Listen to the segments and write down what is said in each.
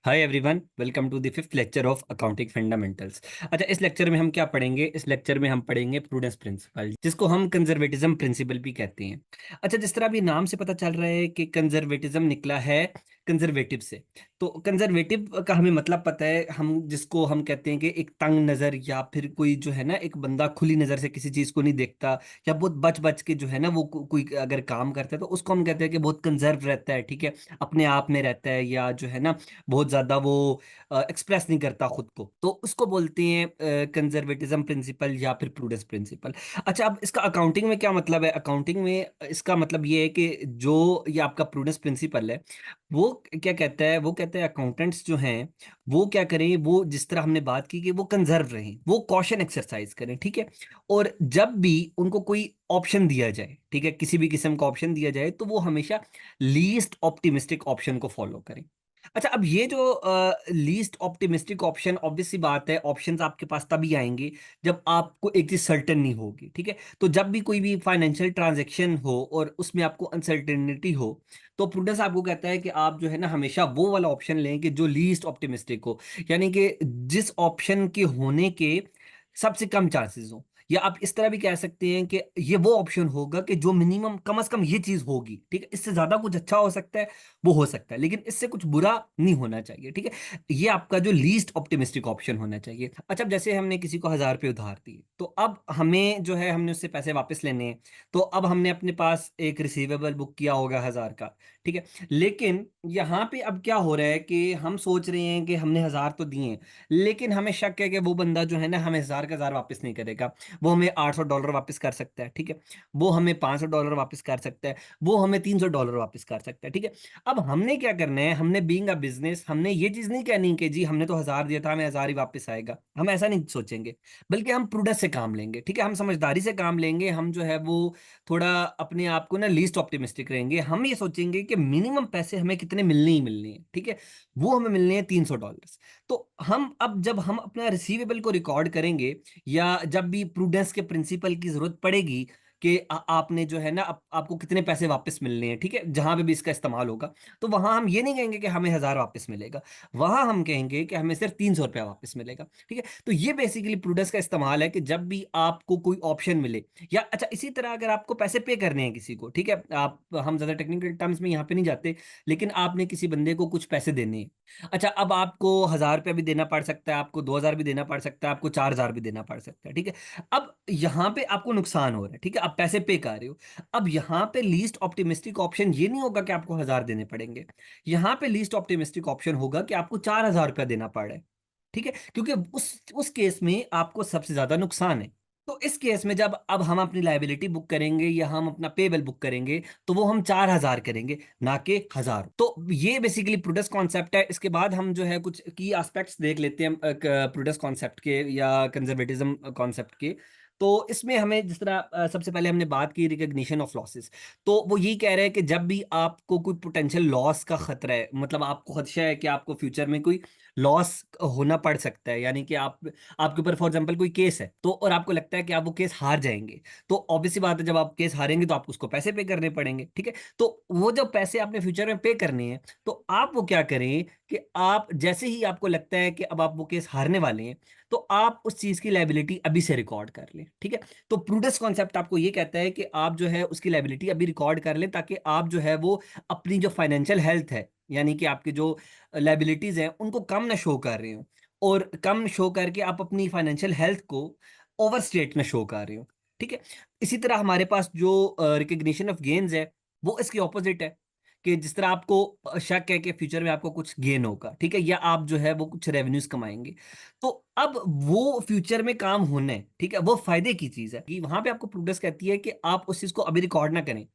Hi everyone, welcome to the fifth lecture of accounting fundamentals. अच्छा, इस lecture में हम क्या पढ़ेंगे? इस लेक्चर में हम पढ़ेंगे प्रूडेंस प्रिंसिपल, जिसको हम कंजर्वेटिज्म प्रिंसिपल भी कहते हैं। अच्छा, जिस तरह अभी नाम से पता चल रहा है कि कंजर्वेटिज्म निकला है कंजर्वेटिव से, तो कंजर्वेटिव का हमें मतलब पता है। हम जिसको हम कहते हैं कि एक तंग नज़र, या फिर कोई जो है ना, एक बंदा खुली नज़र से किसी चीज़ को नहीं देखता, या बहुत बच बच के जो है ना वो कोई अगर काम करता है तो उसको हम कहते हैं कि बहुत कंजर्व रहता है, ठीक है, अपने आप में रहता है, या जो है ना बहुत ज्यादा वो एक्सप्रेस नहीं करता खुद को, तो उसको बोलते हैं कंजर्वेटिज्म प्रिंसिपल या फिर प्रूडेंस प्रिंसिपल। अच्छा, अब इसका अकाउंटिंग में क्या मतलब है? अकाउंटिंग में इसका मतलब ये है कि जो ये आपका प्रूडेंस प्रिंसिपल है, वो क्या कहता है? वो कहता है अकाउंटेंट्स जो हैं वो क्या करें, वो जिस तरह हमने बात की कि वो कंजर्व रहें, वो कॉशन एक्सरसाइज करें, ठीक है। और जब भी उनको कोई ऑप्शन दिया जाए, ठीक है, किसी भी किस्म का ऑप्शन दिया जाए, तो वो हमेशा लीस्ट ऑप्टिमिस्टिक ऑप्शन को फॉलो करें। अच्छा, अब ये जो लीस्ट ऑप्टिमिस्टिक ऑप्शन, ऑब्वियस सी बात है, ऑप्शंस आपके पास तभी आएंगे जब आपको एक चीज सर्टेन नहीं होगी, ठीक है। तो जब भी कोई भी फाइनेंशियल ट्रांजैक्शन हो और उसमें आपको अनसर्टेनिटी हो, तो प्रूडेंस आपको कहता है कि आप जो है ना हमेशा वो वाला ऑप्शन लें कि जो लीस्ट ऑप्टिमिस्टिक हो, यानी कि जिस ऑप्शन के होने के सबसे कम चांसेस हो। या आप इस तरह भी कह सकते हैं कि ये वो ऑप्शन होगा कि जो मिनिमम कम से कम ये चीज होगी, ठीक है। इससे ज्यादा कुछ अच्छा हो सकता है, वो हो सकता है, लेकिन इससे कुछ बुरा नहीं होना चाहिए, ठीक है। ये आपका जो लीस्ट ऑप्टिमिस्टिक ऑप्शन होना चाहिए। अच्छा, अब जैसे हमने किसी को 1,000 रुपये उधार दिए, तो अब हमें जो है हमने उससे पैसे वापस लेने हैं, तो अब हमने अपने पास एक रिसीवेबल बुक किया होगा 1,000 का, ठीक है। लेकिन यहाँ पे अब क्या हो रहा है कि हम सोच रहे हैं कि हमने 1,000 तो दिए हैं, लेकिन हमें शक है कि वो बंदा जो है ना हमें 1,000 का 1,000 वापस नहीं करेगा। वो हमें $800 वापस कर सकता है, ठीक है। वो हमें $500 वापस कर सकता है, वो हमें $300 वापस कर सकता है, ठीक है। अब हमने क्या करना है? हमने बीइंग अ बिजनेस, हमने ये चीज नहीं कहनी कि जी हमने तो 1,000 दिया था, हमें 1,000 ही वापस आएगा। हम ऐसा नहीं सोचेंगे, बल्कि हम प्रूडेंस से काम लेंगे, ठीक है। हम समझदारी से काम लेंगे। हम जो है वो थोड़ा अपने आप को ना लीस्ट ऑप्टिमिस्टिक रहेंगे। हम ये सोचेंगे कि मिनिमम पैसे हमें कितने मिलने ही मिलने हैं, ठीक है। वो हमें मिलने हैं $300। तो हम अब जब हम अपना रिसीवेबल को रिकॉर्ड करेंगे, या जब भी प्रूडेंस के प्रिंसिपल की जरूरत पड़ेगी कि आपने जो है ना आपको कितने पैसे वापस मिलने हैं, ठीक है, जहां पे भी इसका इस्तेमाल होगा, तो वहां हम ये नहीं कहेंगे कि हमें 1,000 वापस मिलेगा। वहां हम कहेंगे कि हमें सिर्फ $300 वापस मिलेगा, ठीक है। तो ये बेसिकली प्रूडेंस का इस्तेमाल है कि जब भी आपको कोई ऑप्शन मिले, या अच्छा इसी तरह अगर आपको पैसे पे करने हैं किसी को, ठीक है, आप हम ज्यादा टेक्निकल टर्म्स में यहाँ पे नहीं जाते, लेकिन आपने किसी बंदे को कुछ पैसे देने हैं। अच्छा, अब आपको 1,000 रुपया भी देना पड़ सकता है, आपको 2,000 भी देना पड़ सकता है, आपको 4,000 भी देना पड़ सकता है, ठीक है। अब यहां पे आपको नुकसान हो रहा है, ठीक है, आप पैसे पे कर रहे हो। अब यहां पे लीस्ट ऑप्टिमिस्टिक ऑप्शन ये नहीं होगा कि आपको 1,000 देने पड़ेंगे। यहां पे लीस्ट ऑप्टिमिस्टिक ऑप्शन होगा कि आपको 4,000 रुपया देना पड़े, ठीक है, क्योंकि उस केस में आपको सबसे ज्यादा नुकसान है। तो इस केस में जब अब हम अपनी लाइबिलिटी बुक करेंगे या हम अपना पेबल बुक करेंगे, तो वो हम 4,000 करेंगे, ना कि 1,000। तो ये बेसिकली प्रूडेंस कॉन्सेप्ट है। इसके बाद हम जो है कुछ की एस्पेक्ट्स देख लेते हैं प्रूडेंस कॉन्सेप्ट के या कंजर्वेटिज्म कॉन्सेप्ट के। तो इसमें हमें जिस तरह सबसे पहले हमने बात की रिकग्निशन ऑफ लॉसेस। तो वो यही कह रहे हैं कि जब भी आपको कोई पोटेंशियल लॉस का खतरा है, मतलब आपको खदशा है कि आपको फ्यूचर में कोई लॉस होना पड़ सकता है, यानी कि आपके ऊपर फॉर एग्जांपल कोई केस है, तो और आपको लगता है कि आप वो केस हार जाएंगे, तो ऑब्वियसली बात है जब आप केस हारेंगे तो आपको उसको पैसे पे करने पड़ेंगे, ठीक है। तो वो जब पैसे आपने फ्यूचर में पे करने हैं, तो आप वो क्या करें कि आप जैसे ही आपको लगता है कि अब आप वो केस हारने वाले हैं, तो आप उस चीज की लाइबिलिटी अभी से रिकॉर्ड कर लें, ठीक है। तो प्रूडेंस कॉन्सेप्ट आपको ये कहता है कि आप जो है उसकी लाइबिलिटी अभी रिकॉर्ड कर लें, ताकि आप जो है वो अपनी जो फाइनेंशियल हेल्थ है, यानी कि आपके जो लाइबिलिटीज हैं उनको कम ना शो कर रहे हो, और कम शो करके आप अपनी फाइनेंशियल हेल्थ को ओवर स्टेट में शो कर रहे हो, ठीक है। इसी तरह हमारे पास जो रिकग्निशन ऑफ गेन्स है, वो इसकी ऑपोजिट है, कि जिस तरह आपको शक है कि फ्यूचर में आपको कुछ गेन होगा, ठीक है, या आप जो है वो कुछ रेवेन्यूज कमाएंगे, तो अब वो फ्यूचर में काम होना है, ठीक है, वो फायदे की चीज है कि वहां पे आपको प्रूडेंस कहती है कि आप उस चीज को अभी रिकॉर्ड ना करें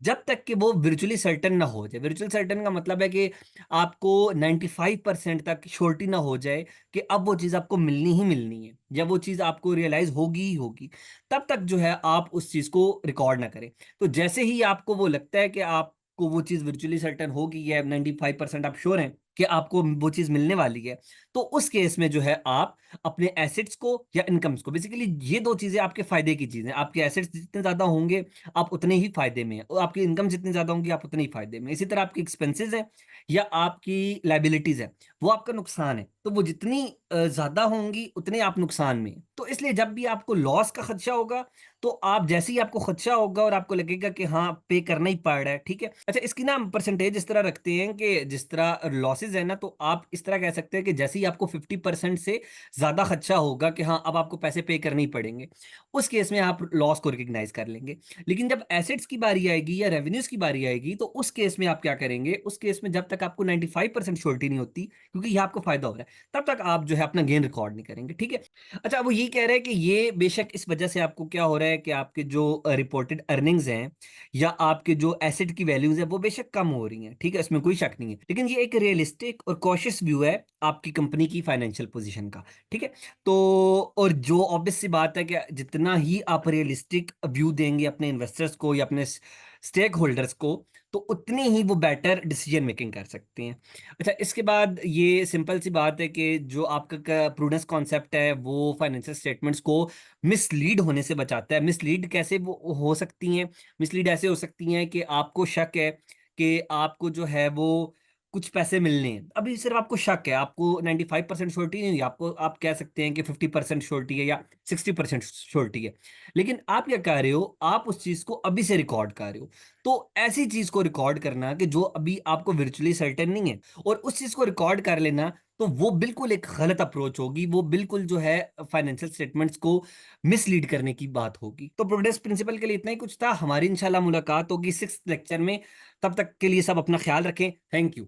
जब तक कि वो वर्चुअली सर्टन ना हो जाए। वर्चुअल सर्टन का मतलब है कि आपको 95% तक श्योरिटी ना हो जाए कि अब वो चीज़ आपको मिलनी ही मिलनी है, या वो चीज़ आपको रियलाइज होगी ही होगी, तब तक जो है आप उस चीज़ को रिकॉर्ड ना करें। तो जैसे ही आपको वो लगता है कि आपको वो चीज़ वर्चुअली सर्टन होगी, या 95% आप श्योर हैं कि आपको वो चीज़ मिलने वाली है, तो उस केस में जो है आप अपने एसेट्स को या इनकम्स को, बेसिकली ये दो चीज़ें आपके फायदे की चीज़ें, आपके एसेट्स जितने ज़्यादा होंगे आप उतने ही फायदे में हैं, और आपकी इनकम जितनी ज्यादा होंगी आप उतने ही फायदे में हैं। इसी तरह आपकी एक्सपेंसेस हैं या आपकी लाइबिलिटीज है, वो आपका नुकसान है। तो वो जितनी ज़्यादा होंगी उतने आप नुकसान में हैं। तो इसलिए जब भी आपको लॉस का खदशा होगा, तो आप जैसे ही आपको खदशा होगा और आपको लगेगा कि हाँ, पे करना ही पड़ रहा है, ठीक है? अच्छा, इसकी ना हम परसेंटेज इस तरह रखते हैं कि जिस तरह लॉसेस है ना, तो आप इस तरह कह सकते हैं कि जैसे ही आपको 50% से ज़्यादा खदशा होगा कि हाँ, अब आपको पैसे पे करने ही पड़ेंगे, उस केस में आप लॉस को रिकॉग्नाइज़ कर लेंगे। लेकिन जब एसेट्स की बारी आएगी या रेवेन्यूज़ की बारी आएगी, तो उस केस में आप क्या करेंगे? उस केस में जब तक आपको 95% श्योरिटी नहीं होती, क्योंकि ये आपको फ़ायदा हो रहा है, तब तक आप जो है अपना गेन रिकॉर्ड नहीं करेंगे, ठीक है? अच्छा, वो ये कह रहे हैं कि ये बेशक इस वजह से आपको क्या हो रहा है कि आपके जो रिपोर्टेड अर्निंग्स हैं या आपके जो एसेट की वैल्यूज़ है, वो बेशक कम हो रही हैं, ठीक है? इसमें कोई शक नहीं है। लेकिन ये एक रियलिस्टिक और कॉशियस व्यू है आपकी कंपनी की फाइनेंशियल पोज़ीशन का, ठीक है? तो और जो ऑब्वियस सी बात है कि जितना ही आप रियलिस्टिक व्यू देंगे अपने इन्वेस्टर्स को या अपने स्टेक होल्डर्स को, तो उतनी ही वो बेटर डिसीजन मेकिंग कर सकते हैं। अच्छा, इसके बाद ये सिंपल सी बात है कि जो आपका प्रूडेंस कॉन्सेप्ट है, वो फाइनेंशियल स्टेटमेंट्स को मिसलीड होने से बचाता है। मिसलीड कैसे वो हो सकती हैं? मिसलीड ऐसे हो सकती हैं कि आपको शक है कि आपको जो है वो कुछ पैसे मिलने हैं। अभी सिर्फ़ आपको शक है, आपको 95% श्योरिटी नहीं है, आपको आप कह सकते हैं कि 50% श्योरिटी है या 60% श्योरिटी है। लेकिन आप क्या कर रहे हो, आप उस चीज़ को अभी से रिकॉर्ड कर रहे हो। तो ऐसी चीज़ को रिकॉर्ड करना कि जो अभी आपको वर्चुअली सर्टेन नहीं है और उस चीज़ को रिकॉर्ड कर लेना, तो वो बिल्कुल एक गलत अप्रोच होगी। वो बिल्कुल जो है फाइनेंशियल स्टेटमेंट्स को मिसलीड करने की बात होगी। तो प्रूडेंस प्रिंसिपल के लिए इतना ही कुछ था। हमारी इंशाल्लाह मुलाकात होगी 6th लेक्चर में। तब तक के लिए सब अपना ख्याल रखें। Thank you.